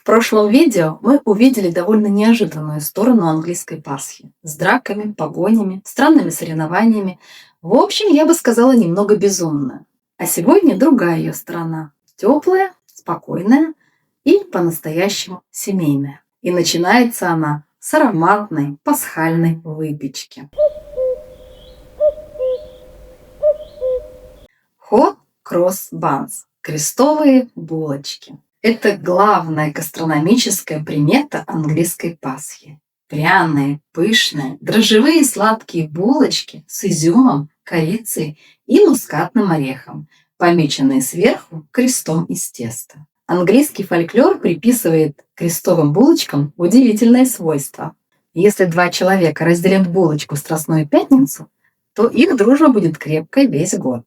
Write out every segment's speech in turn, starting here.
В прошлом видео мы увидели довольно неожиданную сторону английской Пасхи с драками, погонями, странными соревнованиями. В общем, я бы сказала, немного безумная. А сегодня другая ее сторона. Теплая, спокойная и по-настоящему семейная. И начинается она с ароматной пасхальной выпечки. Hot Cross Buns – крестовые булочки. Это главная гастрономическая примета английской Пасхи. Пряные, пышные, дрожжевые сладкие булочки с изюмом, корицей и мускатным орехом, помеченные сверху крестом из теста. Английский фольклор приписывает крестовым булочкам удивительное свойство. Если два человека разделят булочку в Страстную пятницу, то их дружба будет крепкой весь год.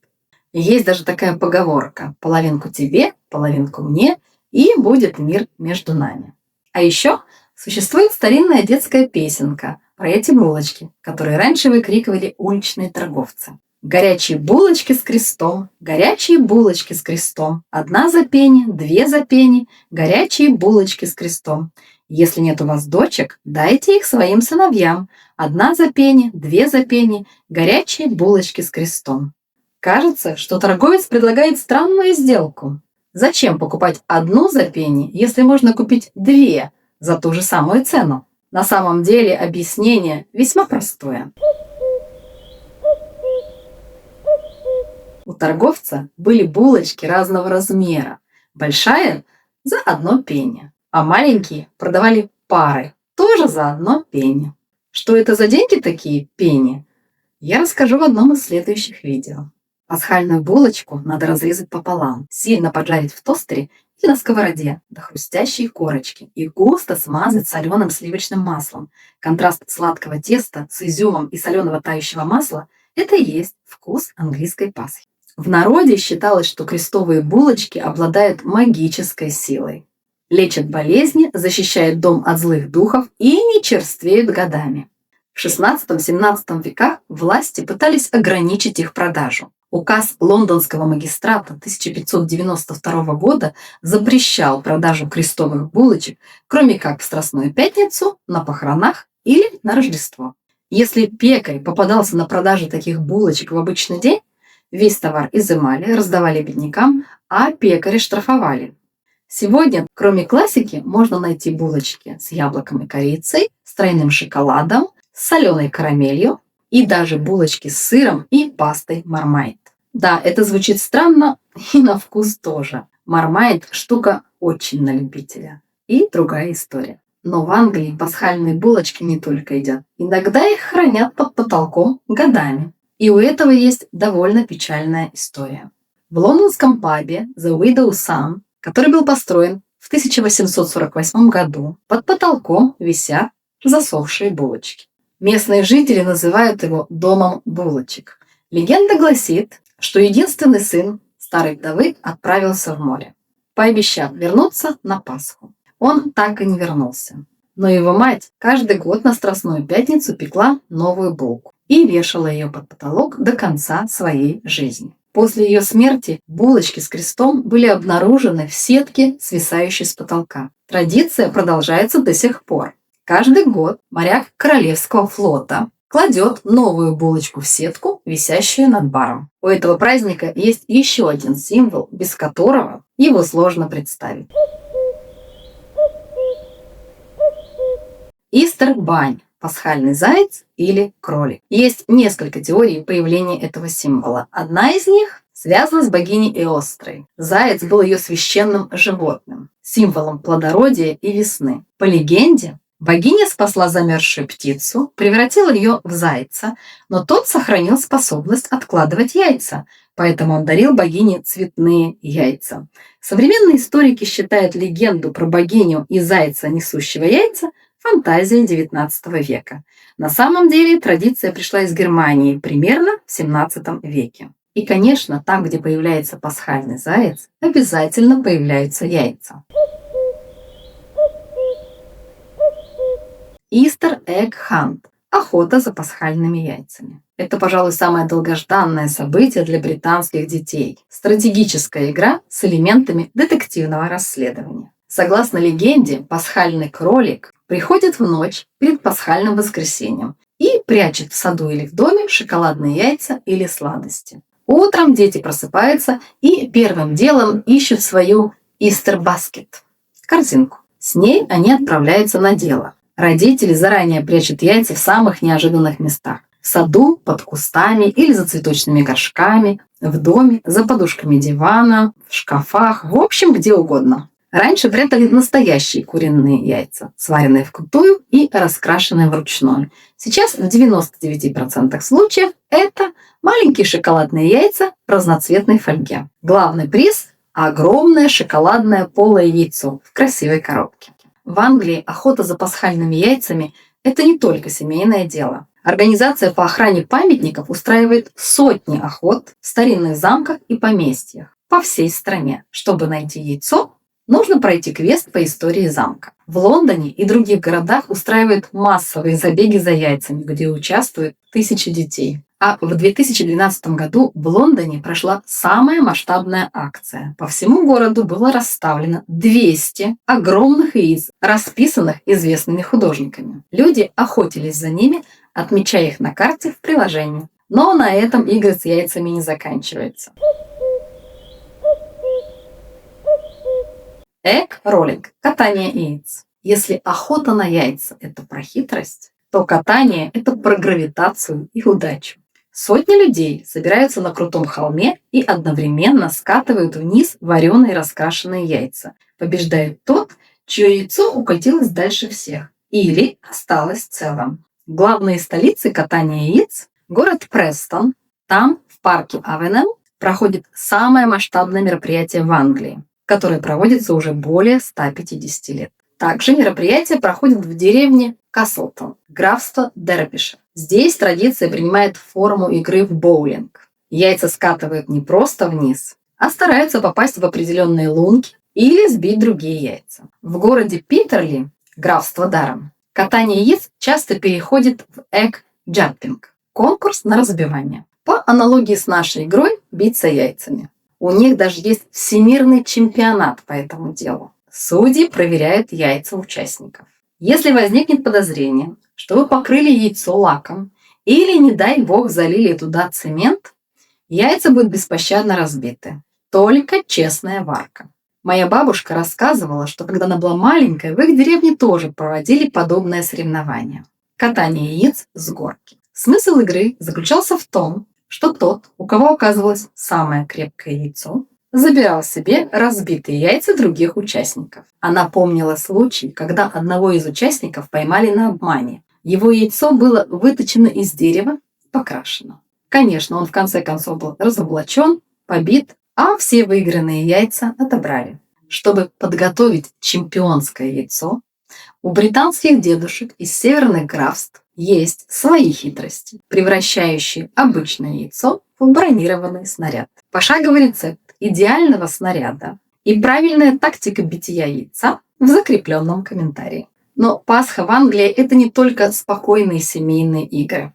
Есть даже такая поговорка: половинку тебе, половинку мне, и будет мир между нами. А еще существует старинная детская песенка про эти булочки, которые раньше выкрикивали уличные торговцы. Горячие булочки с крестом, горячие булочки с крестом, одна за пенни, две за пенни, горячие булочки с крестом. Если нет у вас дочек, дайте их своим сыновьям, одна за пенни, две за пенни, горячие булочки с крестом. Кажется, что торговец предлагает странную сделку. Зачем покупать одну за пенни, если можно купить две за ту же самую цену? На самом деле объяснение весьма простое. У торговца были булочки разного размера. Большая – за одно пенни, а маленькие продавали парой, тоже за одно пенни. Что это за деньги такие, пенни? Я расскажу в одном из следующих видео. Пасхальную булочку надо разрезать пополам, сильно поджарить в тостере или на сковороде до хрустящей корочки и густо смазать соленым сливочным маслом. Контраст сладкого теста с изюмом и соленого тающего масла – это и есть вкус английской Пасхи. В народе считалось, что крестовые булочки обладают магической силой. Лечат болезни, защищают дом от злых духов и не черствеют годами. В XVI-XVII веках власти пытались ограничить их продажу. Указ лондонского магистрата 1592 года запрещал продажу крестовых булочек, кроме как в Страстную пятницу, на похоронах или на Рождество. Если пекарь попадался на продаже таких булочек в обычный день, весь товар изымали, раздавали беднякам, а пекаря штрафовали. Сегодня, кроме классики, можно найти булочки с яблоком и корицей, с тройным шоколадом, с соленой карамелью и даже булочки с сыром и пастой мармайт. Да, это звучит странно, и на вкус тоже. Мармайт – штука очень на любителя. И другая история. Но в Англии пасхальные булочки не только едят. Иногда их хранят под потолком годами. И у этого есть довольно печальная история. В лондонском пабе The Widow's Son, который был построен в 1848 году, под потолком висят засохшие булочки. Местные жители называют его «домом булочек». Легенда гласит, что единственный сын старой вдовы отправился в море, пообещав вернуться на Пасху. Он так и не вернулся. Но его мать каждый год на Страстную пятницу пекла новую булку и вешала ее под потолок до конца своей жизни. После ее смерти булочки с крестом были обнаружены в сетке, свисающей с потолка. Традиция продолжается до сих пор. Каждый год моряк Королевского флота кладет новую булочку в сетку, висящую над баром. У этого праздника есть еще один символ, без которого его сложно представить. Истер Бань – пасхальный заяц или кролик. Есть несколько теорий появления этого символа. Одна из них связана с богиней Эострой. Заяц был ее священным животным, символом плодородия и весны. По легенде, богиня спасла замерзшую птицу, превратила ее в зайца, но тот сохранил способность откладывать яйца, поэтому он дарил богине цветные яйца. Современные историки считают легенду про богиню и зайца, несущего яйца, фантазией XIX века. На самом деле традиция пришла из Германии примерно в XVII веке. И, конечно, там, где появляется пасхальный заяц, обязательно появляются яйца. Easter Egg Hunt – охота за пасхальными яйцами. Это, пожалуй, самое долгожданное событие для британских детей. Стратегическая игра с элементами детективного расследования. Согласно легенде, пасхальный кролик приходит в ночь перед пасхальным воскресеньем и прячет в саду или в доме шоколадные яйца или сладости. Утром дети просыпаются и первым делом ищут свою Easter basket – корзинку. С ней они отправляются на дело. Родители заранее прячут яйца в самых неожиданных местах. В саду, под кустами или за цветочными горшками, в доме, за подушками дивана, в шкафах, в общем, где угодно. Раньше прятали настоящие куриные яйца, сваренные вкрутую и раскрашенные вручную. Сейчас в 99% случаев это маленькие шоколадные яйца в разноцветной фольге. Главный приз – огромное шоколадное полое яйцо в красивой коробке. В Англии охота за пасхальными яйцами – это не только семейное дело. Организация по охране памятников устраивает сотни охот в старинных замках и поместьях по всей стране. Чтобы найти яйцо, нужно пройти квест по истории замка. В Лондоне и других городах устраивают массовые забеги за яйцами, где участвуют тысячи детей. А в 2012 году в Лондоне прошла самая масштабная акция. По всему городу было расставлено 200 огромных яиц, расписанных известными художниками. Люди охотились за ними, отмечая их на карте в приложении. Но на этом игры с яйцами не заканчиваются. Egg-rolling – катание яиц. Если охота на яйца – это про хитрость, то катание – это про гравитацию и удачу. Сотни людей собираются на крутом холме и одновременно скатывают вниз вареные раскрашенные яйца. Побеждает тот, чье яйцо укатилось дальше всех или осталось целым. Главные столицы катания яиц – город Престон. Там, в парке Авенем, проходит самое масштабное мероприятие в Англии, которое проводится уже более 150 лет. Также мероприятие проходит в деревне Каслтон, графство Дербишир. Здесь традиция принимает форму игры в боулинг. Яйца скатывают не просто вниз, а стараются попасть в определенные лунки или сбить другие яйца. В городе Питерли, графство Даром, катание яиц часто переходит в egg-jumping – конкурс на разбивание. По аналогии с нашей игрой «Биться яйцами». У них даже есть всемирный чемпионат по этому делу. Судьи проверяют яйца участников. Если возникнет подозрение, что вы покрыли яйцо лаком или, не дай бог, залили туда цемент, яйца будут беспощадно разбиты. Только честная варка. Моя бабушка рассказывала, что когда она была маленькой, в их деревне тоже проводили подобное соревнование – катание яиц с горки. Смысл игры заключался в том, что тот, у кого оказывалось самое крепкое яйцо, забирал себе разбитые яйца других участников. Она помнила случай, когда одного из участников поймали на обмане. Его яйцо было выточено из дерева и покрашено. Конечно, он в конце концов был разоблачен, побит, а все выигранные яйца отобрали. Чтобы подготовить чемпионское яйцо, у британских дедушек из северных графств есть свои хитрости, превращающие обычное яйцо в бронированный снаряд. Пошаговый рецепт идеального снаряда и правильная тактика битья яйца в закрепленном комментарии. Но Пасха в Англии – это не только спокойные семейные игры.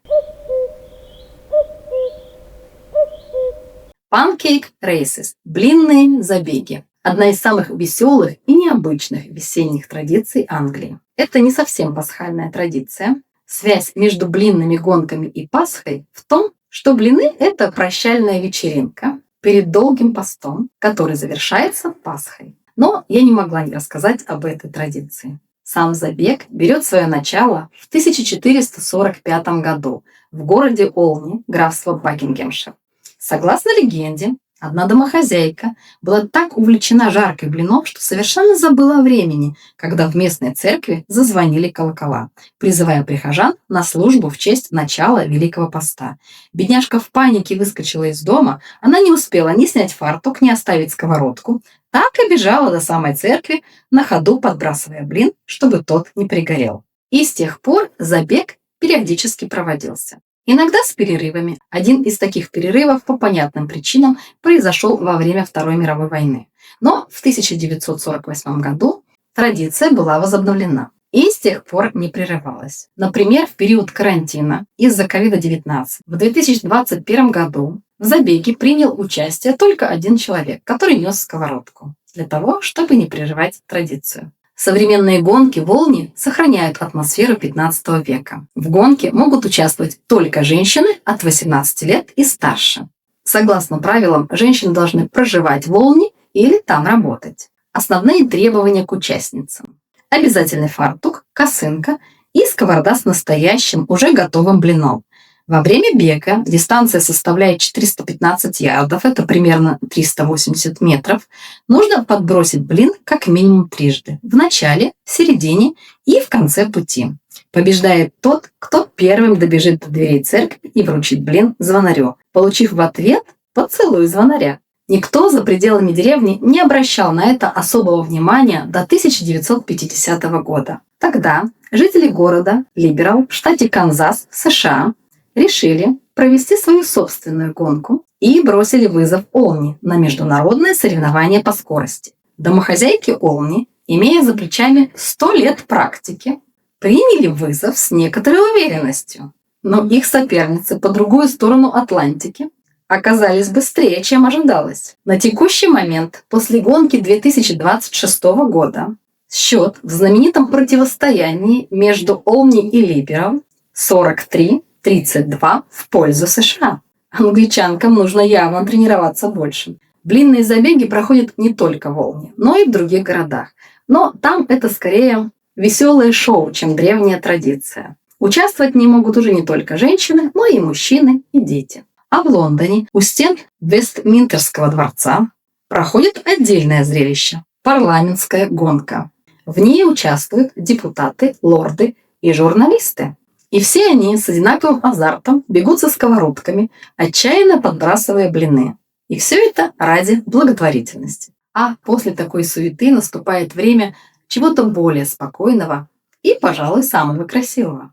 Pancake races – блинные забеги. Одна из самых веселых и необычных весенних традиций Англии. Это не совсем пасхальная традиция. Связь между блинными гонками и Пасхой в том, что блины – это прощальная вечеринка перед долгим постом, который завершается Пасхой. Но я не могла не рассказать об этой традиции. Сам забег берет свое начало в 1445 году в городе Олни, графство Бакингемшир. Согласно легенде, одна домохозяйка была так увлечена жаркой блинов, что совершенно забыла о времени, когда в местной церкви зазвонили колокола, призывая прихожан на службу в честь начала Великого Поста. Бедняжка в панике выскочила из дома, она не успела ни снять фартук, ни оставить сковородку, так и бежала до самой церкви, на ходу подбрасывая блин, чтобы тот не пригорел. И с тех пор забег периодически проводился. Иногда с перерывами. Один из таких перерывов по понятным причинам произошел во время Второй мировой войны. Но в 1948 году традиция была возобновлена и с тех пор не прерывалась. Например, в период карантина из-за COVID-19 в 2021 году в забеге принял участие только один человек, который нес сковородку. для того, чтобы не прерывать традицию. Современные гонки волни сохраняют атмосферу 15 века. В гонке могут участвовать только женщины от 18 лет и старше. Согласно правилам, женщины должны проживать в Волне или там работать. Основные требования к участницам: обязательный фартук, косынка и сковорода с настоящим, уже готовым блином. Во время бега дистанция составляет 415 ярдов, это примерно 380 метров. Нужно подбросить блин как минимум трижды: в начале, в середине и в конце пути. Побеждает тот, кто первым добежит до дверей церкви и вручит блин звонарю, получив в ответ поцелуй звонаря. Никто за пределами деревни не обращал на это особого внимания до 1950 года. Тогда жители города Либерал в штате Канзас, США, решили провести свою собственную гонку и бросили вызов Олни на международное соревнование по скорости. Домохозяйки Олни, имея за плечами 100 лет практики, приняли вызов с некоторой уверенностью. Но их соперницы по другую сторону Атлантики оказались быстрее, чем ожидалось. На текущий момент, после гонки 2026 года, счет в знаменитом противостоянии между Олни и Либерал 43-32 в пользу США. Англичанкам нужно явно тренироваться больше. Блинные забеги проходят не только в Олне, но и в других городах. Но там это скорее веселое шоу, чем древняя традиция. Участвовать в ней могут уже не только женщины, но и мужчины и дети. А в Лондоне у стен Вестминстерского дворца проходит отдельное зрелище – парламентская гонка. В ней участвуют депутаты, лорды и журналисты. И все они с одинаковым азартом бегут со сковородками, отчаянно подбрасывая блины. И все это ради благотворительности. А после такой суеты наступает время чего-то более спокойного и, пожалуй, самого красивого.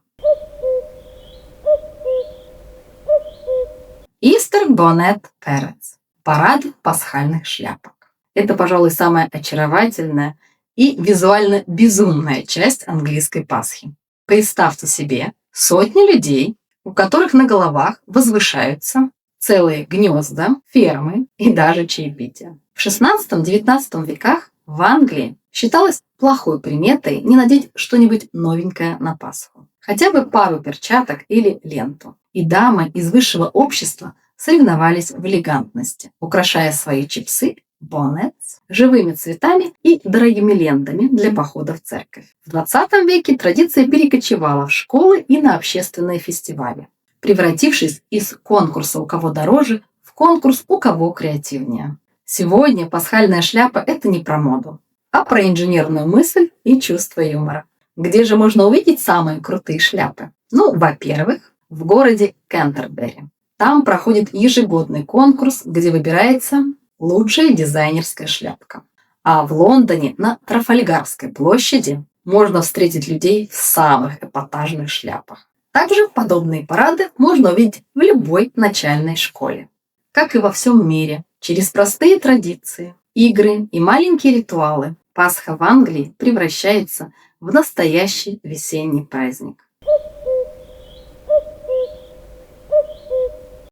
Easter Bonnet Parades – парад пасхальных шляпок. Это, пожалуй, самая очаровательная и визуально безумная часть английской Пасхи. Представьте себе сотни людей, у которых на головах возвышаются целые гнезда, фермы и даже чаепития. В XVI-XIX веках в Англии считалось плохой приметой не надеть что-нибудь новенькое на Пасху. Хотя бы пару перчаток или ленту. И дамы из высшего общества соревновались в элегантности, украшая свои чипсы, боннетс, живыми цветами и дорогими лентами для похода в церковь. В 20 веке традиция перекочевала в школы и на общественные фестивали, превратившись из конкурса «У кого дороже» в конкурс «У кого креативнее». Сегодня пасхальная шляпа – это не про моду, а про инженерную мысль и чувство юмора. Где же можно увидеть самые крутые шляпы? Ну, во-первых, в городе Кентербери. Там проходит ежегодный конкурс, где выбирается лучшая дизайнерская шляпка. А в Лондоне на Трафальгарской площади можно встретить людей в самых эпатажных шляпах. Также подобные парады можно увидеть в любой начальной школе. Как и во всем мире, через простые традиции, игры и маленькие ритуалы Пасха в Англии превращается в настоящий весенний праздник.